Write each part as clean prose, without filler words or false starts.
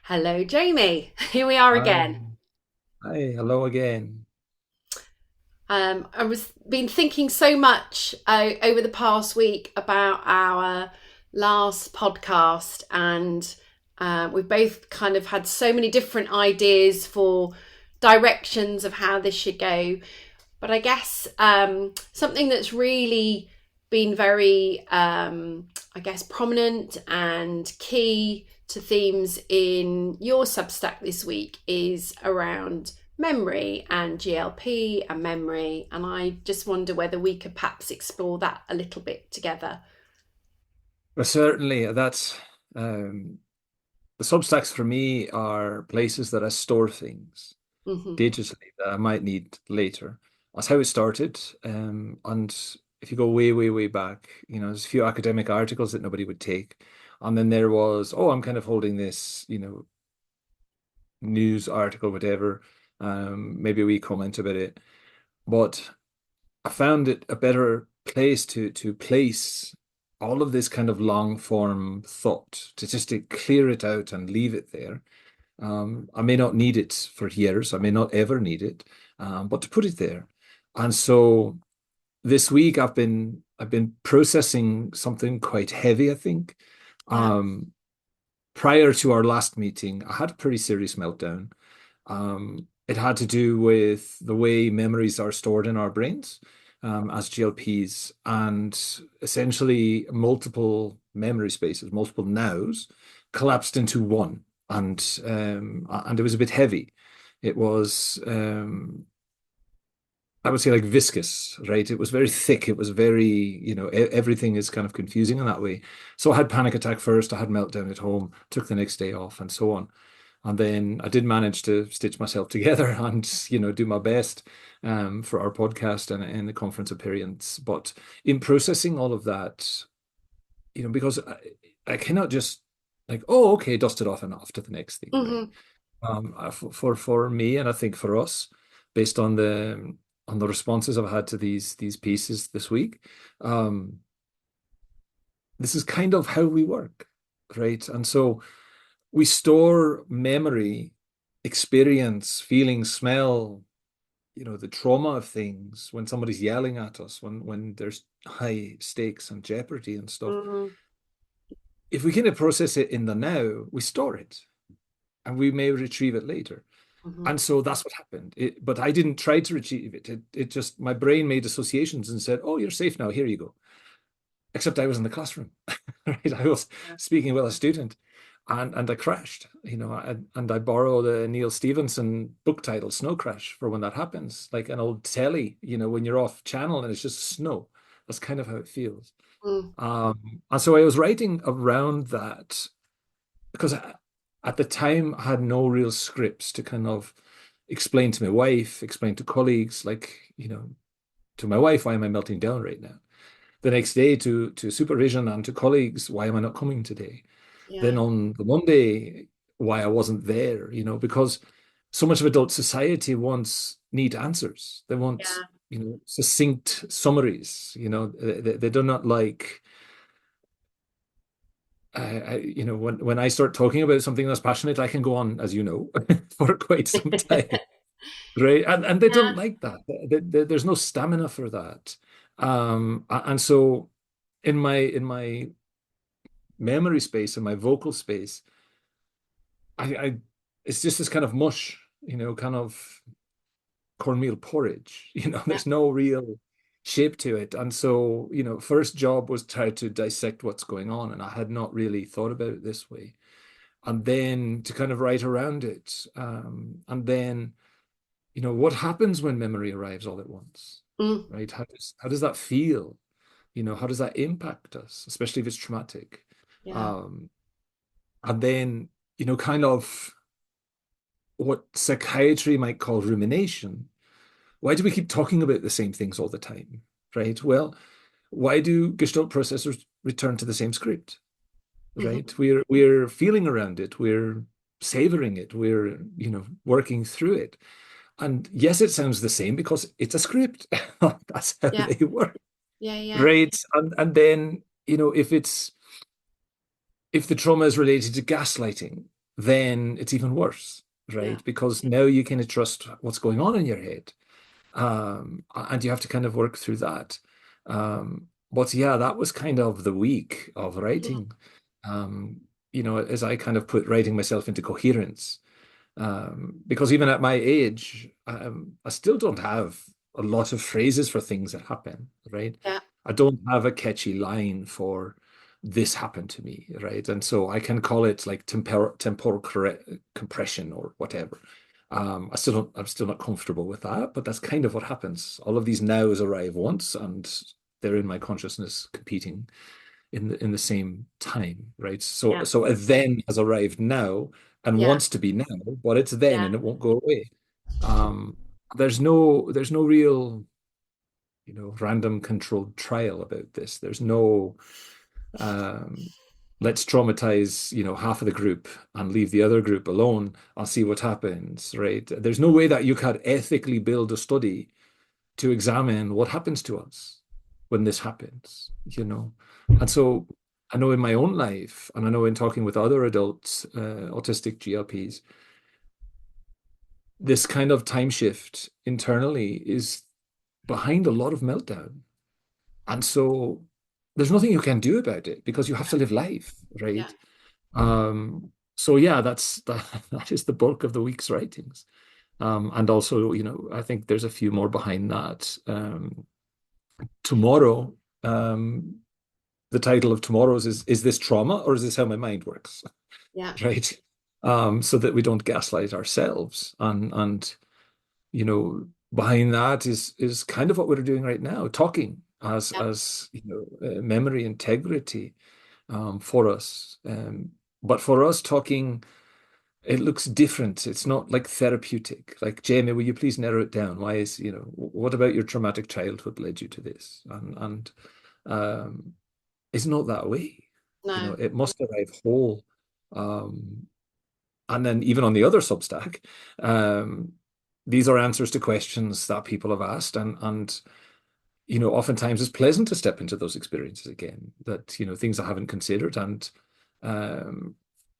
Hello, Jamie. Here we are Hi. again. Hi, hello again. I was been thinking so much over the past week about our last podcast, and we both kind of had so many different ideas for directions of how this should go. But I guess something that's really been very, I guess, prominent and key to themes in your Substack this week is around memory and GLP and memory. And I just wonder whether we could perhaps explore that a little bit together. Well, certainly, that's um, the Substacks for me are places that I store things Hmm. digitally that I might need later. That's how it started. And if you go way, way, way back, there's a few academic articles that nobody would take. And then there was, oh, I'm kind of holding this, news article, whatever. Maybe we comment about it. But I found it a better place to place all of this kind of long form thought, to just to clear it out and leave it there. I may not need it for years, I may not ever need it, but to put it there. And so this week I've been processing something quite heavy, I think. Yeah. Um, Prior to our last meeting, I had a pretty serious meltdown. It had to do with the way memories are stored in our brains as GLPs, and essentially multiple memory spaces, multiple nows, collapsed into one, and it was a bit heavy. It was I would say like viscous, right? It was very thick. It was very, everything is kind of confusing in that way. So I had panic attack first. I had meltdown at home, took the next day off, and so on. And then I did manage to stitch myself together and, do my best for our podcast and the conference appearance. But in processing all of that, because I cannot just like, oh, okay, dust it off and off to the next thing, right? Hmm. For me, and I think for us, based on the responses I've had to these pieces this week, um, this is kind of how we work, right? And so we store memory, experience, feeling, smell, the trauma of things when somebody's yelling at us, when there's high stakes and jeopardy and stuff. Hmm. If we kind of process it in the now, we store it and we may retrieve it later. Hmm. And so that's what happened. But I didn't try to retrieve it. It just, my brain made associations and said, oh, you're safe now. Here you go. Except I was in the classroom, right? I was speaking with a student and I crashed, and I borrowed a Neil Stevenson book title, Snow Crash, for when that happens, like an old telly, when you're off channel and it's just snow. That's kind of how it feels. Hmm. And so I was writing around that because at the time I had no real scripts to kind of explain to my wife, explain to colleagues, like, to my wife, why am I melting down right now? The next day to supervision and to colleagues, why am I not coming today? Yeah. Then on the Monday, why I wasn't there, because so much of adult society wants neat answers. They want, Yeah. succinct summaries. They do not like when I start talking about something that's passionate, I can go on, as you know, for quite some time, right? And they Yeah. don't like that. There's no stamina for that. And so in my memory space, in my vocal space, I it's just this kind of mush, kind of cornmeal porridge. Yeah. There's no real shape to it. And so, first job was try to dissect what's going on, and I had not really thought about it this way. And then to kind of write around it. And then, what happens when memory arrives all at once, Mm. right? How does that feel? How does that impact us, especially if it's traumatic? Yeah. Um, and then, kind of what psychiatry might call rumination. Why do we keep talking about the same things all the time, right? Well, why do gestalt processors return to the same script, Hmm. right? We're feeling around it, we're savoring it, we're, working through it. And yes, it sounds the same because it's a script. That's how Yeah. they work, Yeah. Yeah. right? And then, if it's if the trauma is related to gaslighting, then it's even worse, Yeah. right? Because now you kind of trust what's going on in your head. And you have to kind of work through that. But yeah, that was kind of the week of Mm. writing. As I kind of put writing myself into coherence. Because even at my age, I still don't have a lot of phrases for things that happen, right? Yeah. I don't have a catchy line for this happened to me, right? And so I can call it like temporal compression or whatever. I'm still not comfortable with that, but that's kind of what happens. All of these nows arrive once, and they're in my consciousness competing in the same time, right? So Yeah. so a then has arrived now and Yeah. wants to be now, but it's then Yeah. and it won't go away. Um, there's no real, random controlled trial about this. There's no um, let's traumatize, half of the group and leave the other group alone. I'll see what happens, right? There's no way that you could ethically build a study to examine what happens to us when this happens. And so I know in my own life, and I know in talking with other adults, autistic GLPs, this kind of time shift internally is behind a lot of meltdown. And so there's nothing you can do about it because you have to live life, Yeah. right? So yeah, that is the bulk of the week's writings. And also, I think there's a few more behind that. Tomorrow, the title of tomorrow's is this trauma or is this how my mind works? Yeah. Right. So that we don't gaslight ourselves. And behind that is kind of what we're doing right now, talking as Yeah. memory integrity for us. But for us talking, it looks different. It's not like therapeutic. Like, Jamie, will you please narrow it down? What about your traumatic childhood led you to this? And um, it's not that way. No. It must arrive whole. Um, and then even on the other Substack, um, these are answers to questions that people have asked, and oftentimes it's pleasant to step into those experiences again. That things I haven't considered, and um,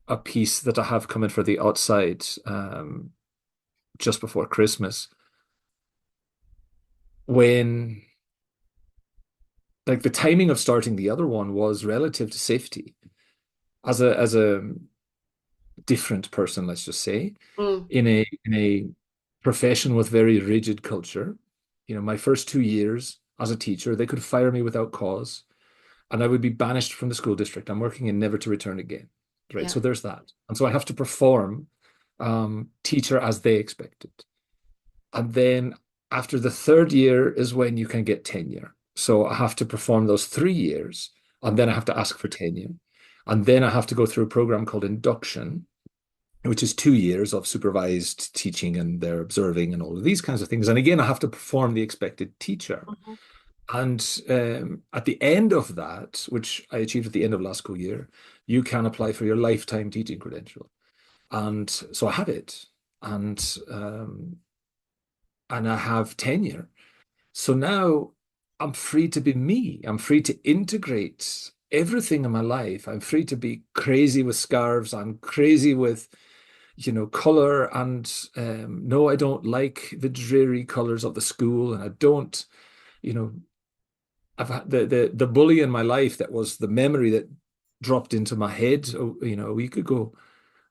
a piece that I have coming for the outside just before Christmas, when like the timing of starting the other one was relative to safety as a different person, let's just say, Mm. in a profession with very rigid culture. My first 2 years as a teacher, they could fire me without cause, and I would be banished from the school district. I'm working in never to return again. Right. Yeah. So there's that. And so I have to perform teacher as they expected. And then after the third year is when you can get tenure. So I have to perform those 3 years, and then I have to ask for tenure. And then I have to go through a program called induction, which is 2 years of supervised teaching and they're observing and all of these kinds of things. And again, I have to perform the expected teacher. Mhm. And at the end of that, which I achieved at the end of last school year, you can apply for your lifetime teaching credential. And so I have it. And and I have tenure. So now I'm free to be me. I'm free to integrate everything in my life. I'm free to be crazy with scarves. I'm crazy with color, and no, I don't like the dreary colors of the school, and I don't, you know, I've had the bully in my life that was the memory that dropped into my head, a week ago.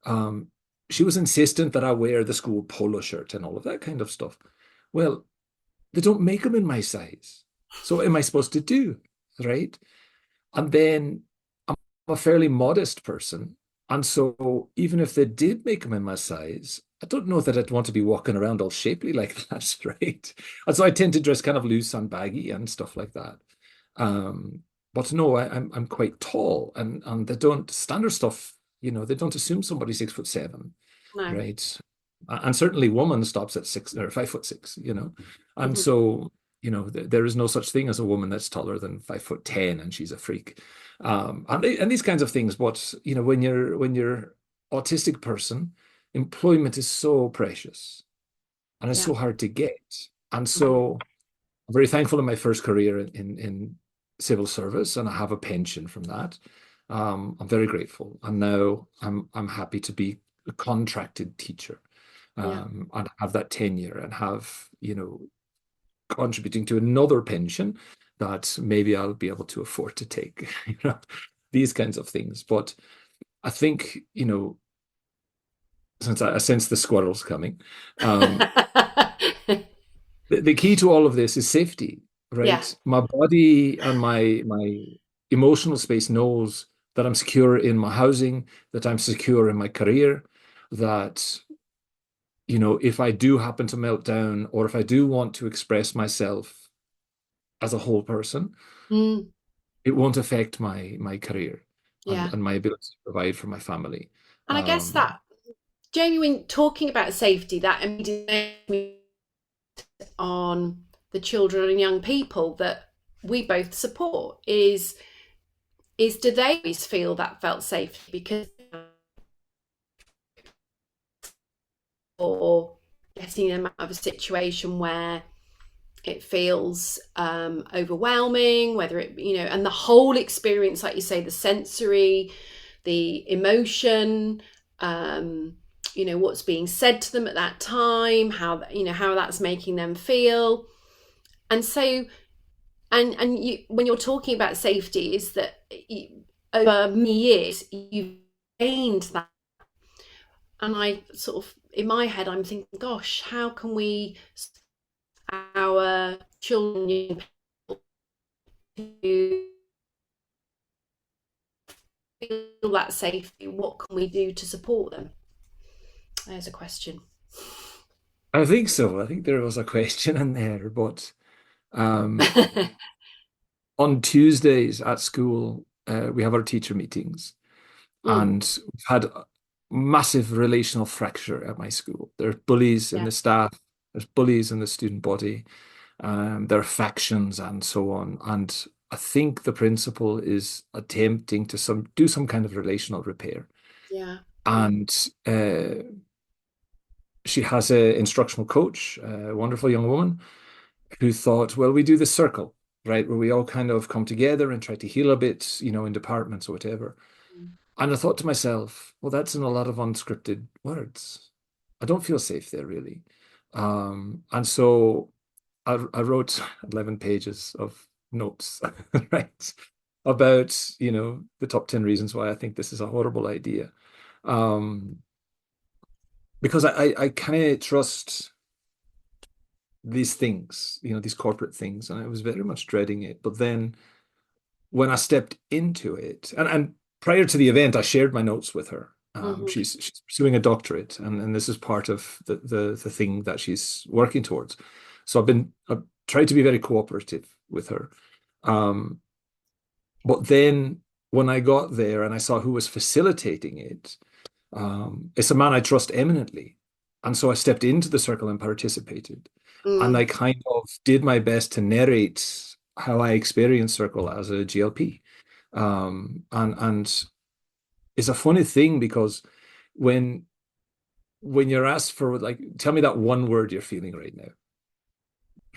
Um, she was insistent that I wear the school polo shirt and all of that kind of stuff. Well, they don't make them in my size. So what am I supposed to do? Right? And then I'm a fairly modest person. And so even if they did make them in my size, I don't know that I'd want to be walking around all shapely like that, right? And so I tend to dress kind of loose and baggy and stuff like that. Um, but no, I'm quite tall, and they don't standard stuff, they don't assume somebody's 6'7", No. right? And certainly woman stops at 6 or 5'6", and Mhm. so there is no such thing as a woman that's taller than 5'10", and she's a freak, and these kinds of things. But when you're autistic person, employment is so precious and it's Yeah. so hard to get, and Mhm. so I'm very thankful in my first career in civil service, and I have a pension from that. I'm very grateful. And now I'm happy to be a contracted teacher, Yeah. and have that tenure and have, contributing to another pension that maybe I'll be able to afford to take, these kinds of things. But I think, since I sense the squirrels coming, um, the key to all of this is safety, Yeah. right? My body and my emotional space knows that I'm secure in my housing, that I'm secure in my career, that, if I do happen to melt down, or if I do want to express myself as a whole person, Mm, it won't affect my career and, yeah. and my ability to provide for my family. And I guess Um, that, Jamie, when talking about safety, that immediately makes me on the children and young people that we both support is do they always feel that felt safe because or getting them out of a situation where it feels overwhelming, whether it, and the whole experience, like you say, the sensory, the emotion, what's being said to them at that time, how that's making them feel. And so, and you, when you're talking about safety, is that over many years you've gained that. And I sort of, in my head, I'm thinking, gosh, how can we, our children, to feel that safety? What can we do to support them? There's a question. I think so. I think there was a question in there, but um, on Tuesdays at school, we have our teacher meetings, Mm, and we've had a massive relational fracture at my school. There are bullies in yeah, the staff, there's bullies in the student body, there are factions and so on. And I think the principal is attempting to do some kind of relational repair. yeah. And she has an instructional coach, a wonderful young woman, who thought, well, we do the circle, right, where we all kind of come together and try to heal a bit, in departments or whatever. Mm, And I thought to myself, well, that's in a lot of unscripted words. I don't feel safe there, really. And so I wrote 11 pages of notes, right, about, the top 10 reasons why I think this is a horrible idea. Um, because I kind of trust these things, these corporate things, and I was very much dreading it. But then when I stepped into it, and prior to the event, I shared my notes with her. mhm, She's pursuing a doctorate, and this is part of the thing that she's working towards. So I've tried to be very cooperative with her. Um, but then when I got there and I saw who was facilitating it, it's a man I trust eminently. And so I stepped into the circle and participated. And mm, I kind of did my best to narrate how I experienced circle as a GLP. And it's a funny thing because when when you're asked for, like, tell me that one word you're feeling right now,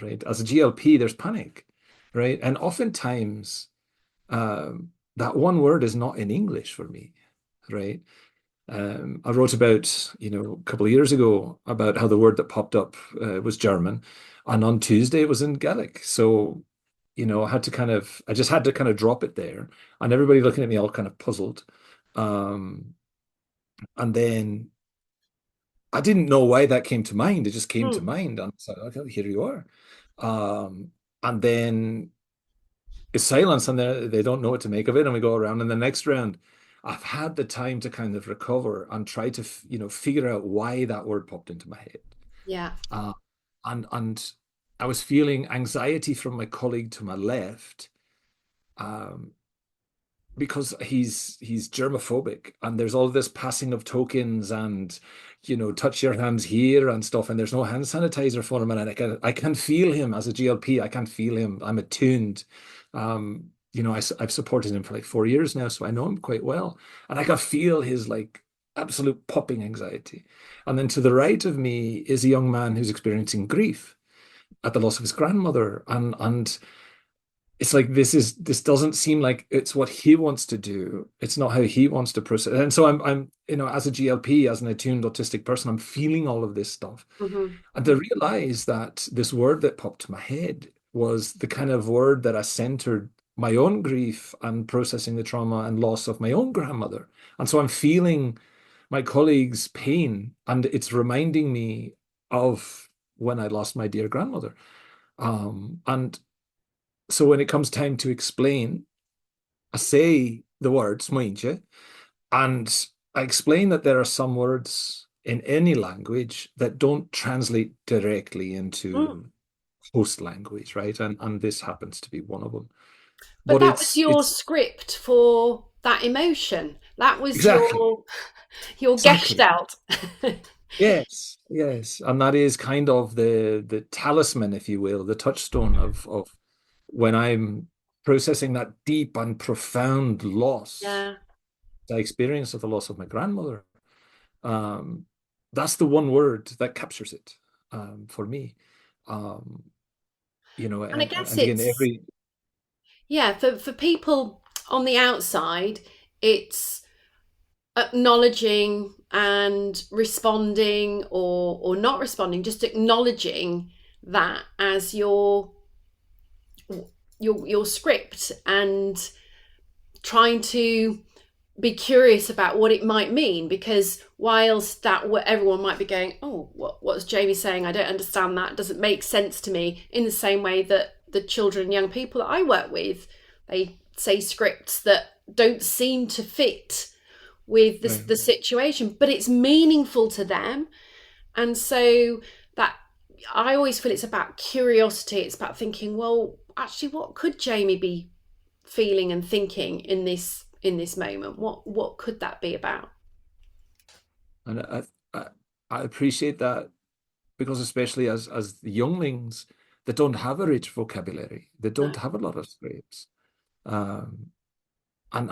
right? As a GLP, there's panic, right? And oftentimes that one word is not in English for me, right? I wrote about, a couple of years ago about how the word that popped up was German, and on Tuesday it was in Gaelic. So, I just had to kind of drop it there, and everybody looking at me all kind of puzzled. Um, and then I didn't know why that came to mind. It just came to mm, mind, and it's like, okay, here you are. And then it's silence, and they don't know what to make of it, and we go around. And the next round, I've had the time to kind of recover and try to figure out why that word popped into my head. yeah. uh, and I was feeling anxiety from my colleague to my left, um, because he's germophobic, and there's all this passing of tokens, and touch your hands here and stuff, and there's no hand sanitizer for him, and I can feel him as a GLP. I can't feel him. I'm attuned. I've supported him for like 4 years now, so I know him quite well, and I can feel his like absolute popping anxiety. And then to the right of me is a young man who's experiencing grief at the loss of his grandmother, and it's like this doesn't seem like it's what he wants to do. It's not how he wants to process. And so I'm as a GLP, as an attuned autistic person, I'm feeling all of this stuff. Hmm. And to realize that this word that popped to my head was the kind of word that I centered my own grief and processing the trauma and loss of my own grandmother. And so I'm feeling my colleague's pain, and it's reminding me of when I lost my dear grandmother. And so when it comes time to explain, I say the words "smaoinse," and I explain that there are some words in any language that don't translate directly Mm. into host language, right? And this happens to be one of them. But But that was your it's script for that emotion. That was exactly, your exactly. gestalt. Yes, yes. And that is kind of the talisman, if you will, the touchstone of when I'm processing that deep and profound loss, Yeah. the experience of the loss of my grandmother. Um, that's the one word that captures it for me. Um, And I guess and again, it's, every yeah, for people on the outside, it's acknowledging and responding, or not responding, just acknowledging that as your script, and trying to be curious about what it might mean, because whilst that what everyone might be going, oh, what's Jamie saying, I don't understand, that doesn't make sense to me, in the same way that the children and young people that I work with, they say scripts that don't seem to fit with right. the situation, but it's meaningful to them. And so that, I always feel it's about curiosity. It's about thinking, well, actually, what could Jamie be feeling and thinking in this moment? What could that be about? And I I appreciate that because especially as the younglings that don't have a rich vocabulary, they No. don't have a lot of scrapes. Um, and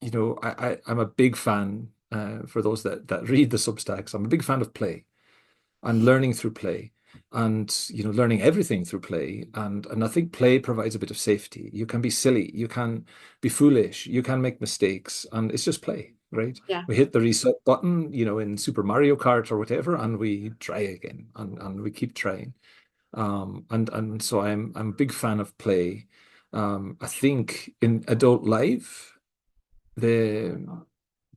I'm a big fan for those that read the Substacks. I'm a big fan of play and learning through play, and learning everything through play. And I think play provides a bit of safety. You can be silly, you can be foolish, you can make mistakes, and it's just play, right? Yeah. We hit the reset button, in Super Mario Kart or whatever, and we try again, and we keep trying. And so I'm a big fan of play. I think in adult life, the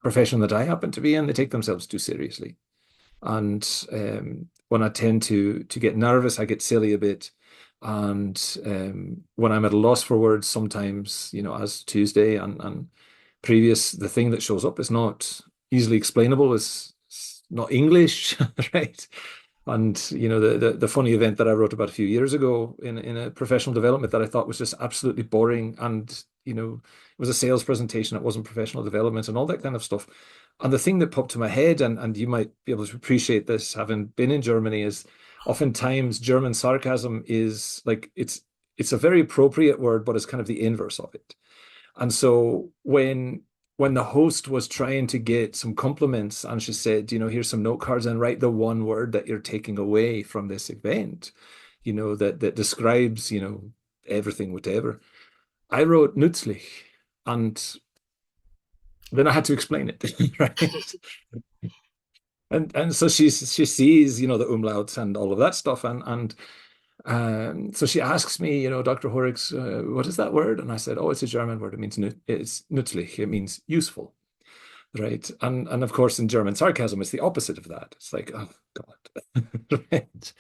profession that I happen to be in, they take themselves too seriously. And when I tend to get nervous, I get silly a bit. And when I'm at a loss for words, sometimes, as Tuesday and previous, the thing that shows up is not easily explainable, is not English, right? And the funny event that I wrote about a few years ago in a professional development that I thought was just absolutely boring, and it was a sales presentation, it wasn't professional development and all that kind of stuff. And the thing that popped to my head, and you might be able to appreciate this having been in Germany, is oftentimes German sarcasm is like it's a very appropriate word, but it's kind of the inverse of it. And so when the host was trying to get some compliments and she said, here's some note cards and write the one word that you're taking away from this event, that describes, everything, whatever. I wrote nützlich, and then I had to explain it, right? And so she sees, the umlauts and all of that stuff, and so she asks me, Dr. Horrocks, what is that word? And I said, oh, it's a German word. It means it's nützlich. It means useful, right? And of course, in German sarcasm, it's the opposite of that. It's like, oh God, right?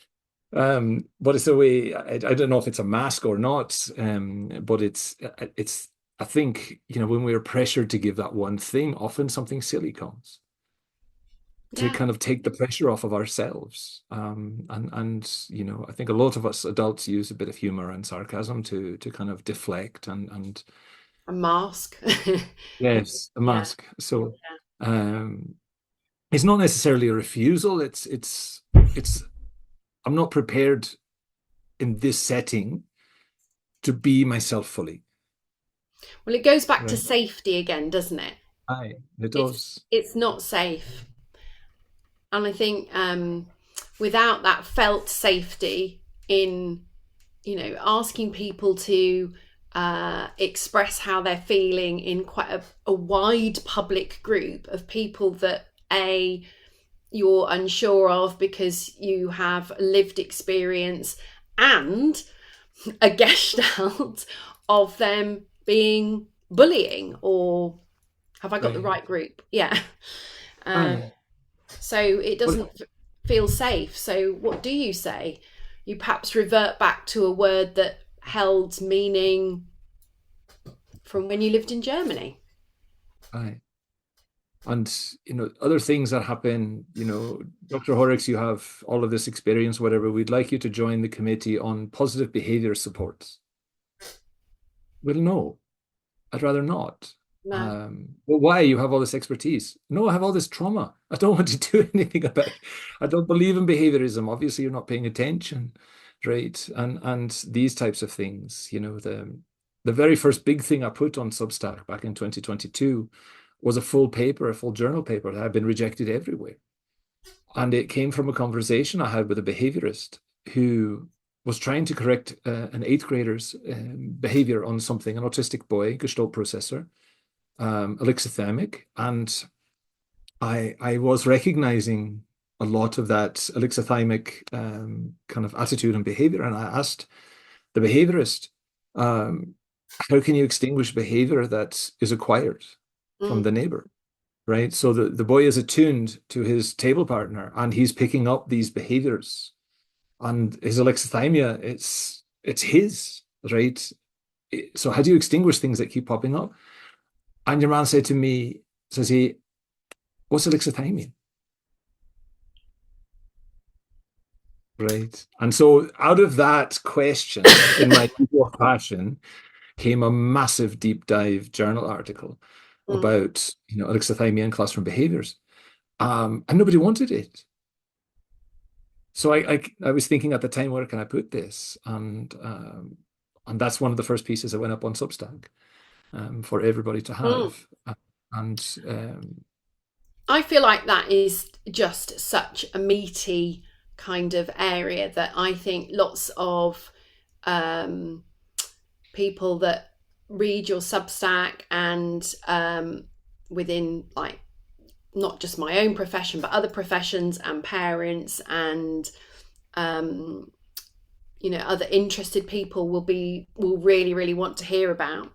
But it's a way. I don't know if it's a mask or not, but it's. I think when we're pressured to give that one thing, often something silly comes to Yeah. kind of take the pressure off of ourselves. And I think a lot of us adults use a bit of humor and sarcasm to kind of deflect and A mask. yes, a Yeah. mask. So um, it's not necessarily a refusal. It's I'm not prepared in this setting to be myself fully. Well, it goes back to Right. safety again, doesn't it? Aye, it It's does. it's not safe. And I think without that felt safety in, asking people to express how they're feeling in quite a wide public group of people that you're unsure of because you have lived experience and a gestalt of them being bullying, or have I got the Right. right group? Yeah. Um, Aye. so it Well, doesn't feel safe. So what do you say? You perhaps revert back to a word that held meaning from when you lived in Germany. aye. And other things that happen, Dr. Horrocks, you have all of this experience, whatever. We'd like you to join the committee on positive behavior supports. Well, no, I'd rather not. No. Well, why? You have all this expertise. No, I have all this trauma. I don't want to do anything about it. I don't believe in behaviorism. Obviously, you're not paying attention, right? And these types of things, the very first big thing I put on Substack back in 2022 was a full paper, a full journal paper that had been rejected everywhere. And it came from a conversation I had with a behaviorist who was trying to correct an eighth grader's behavior on something, an autistic boy, gestalt processor, alexithymic. And I was recognizing a lot of that alexithymic kind of attitude and behavior. And I asked the behaviorist, how can you extinguish behavior that is acquired from Mm, the neighbor? Right. So the boy is attuned to his table partner and he's picking up these behaviors. And his alexithymia, it's his, right? So how do you extinguish things that keep popping up? And your man said to me, says he, what's alexithymia? Right. And so out of that question, in my usual fashion, came a massive deep dive journal article mm, about, alexithymia and classroom behaviors. And nobody wanted it. So I was thinking at the time, where can I put this? And that's one of the first pieces that went up on Substack for everybody to mm. have. And I feel like that is just such a meaty kind of area that I think lots of um, people that read your Substack and within like not just my own profession but other professions and parents and um, other interested people will really want to hear about.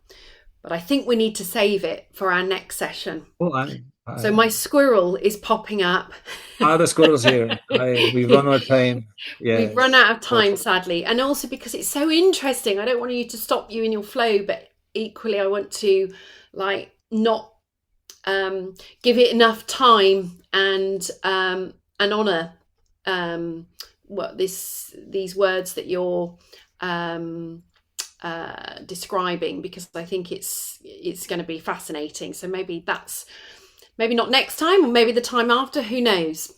But I think we need to save it for our next session. oh, So my squirrel is popping up. the squirrel's here. We've run out of time. We've run Yes. out of time, sadly, and also because it's so interesting. I don't want you to stop you in your flow, but equally, I want to like not give it enough time and honor what these words that you're um, describing, because I think it's going to be fascinating. So maybe not next time, or maybe the time after. Who knows?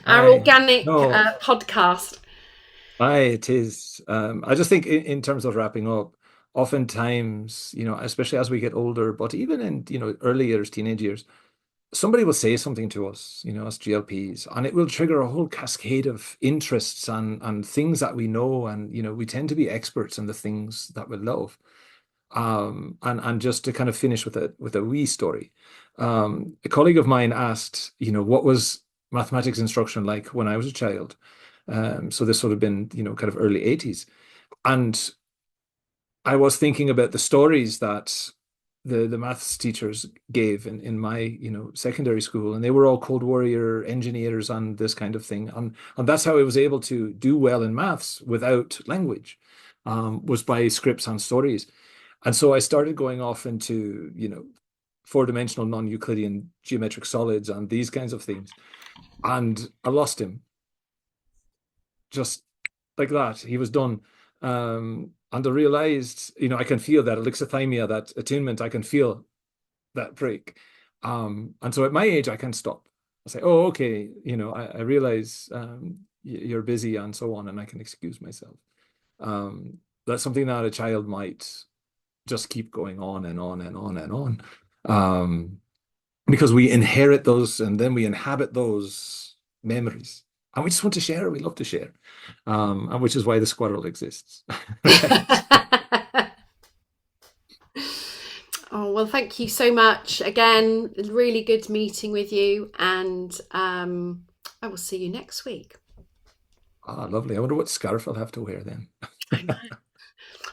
Our organic No, podcast. it is. I just think in terms of wrapping up, oftentimes, especially as we get older, but even in, early years, teenage years, somebody will say something to us, as GLPs, and it will trigger a whole cascade of interests and things that we know, and we tend to be experts in the things that we love. And just to kind of finish with a wee story, a colleague of mine asked, what was mathematics instruction like when I was a child? So this would have been, kind of early 80s. And I was thinking about the stories that the maths teachers gave in my secondary school, and they were all Cold Warrior engineers and this kind of thing, and that's how I was able to do well in maths without language, was by scripts and stories. And so I started going off into four-dimensional non-Euclidean geometric solids and these kinds of things, and I lost him just like that. He was done. And I realized, I can feel that alexithymia, that attunement, I can feel that break. And so at my age, I can stop. I say, oh, okay, I realize you're busy and so on, and I can excuse myself. That's something that a child might just keep going on and on and on and on. Because we inherit those and then we inhabit those memories. And we just want to share. We love to share. And which is why the squirrel exists. Right. Oh, well, thank you so much. Again, really good meeting with you, and I will see you next week. Ah, lovely. I wonder what scarf I'll have to wear then. I know.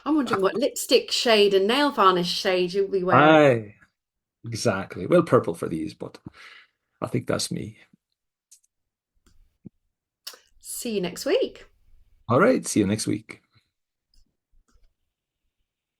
I'm wondering what lipstick shade and nail varnish shade you'll be wearing. Aye, exactly. Well, purple for these, but I think that's me. See you next week. All right. See you next week.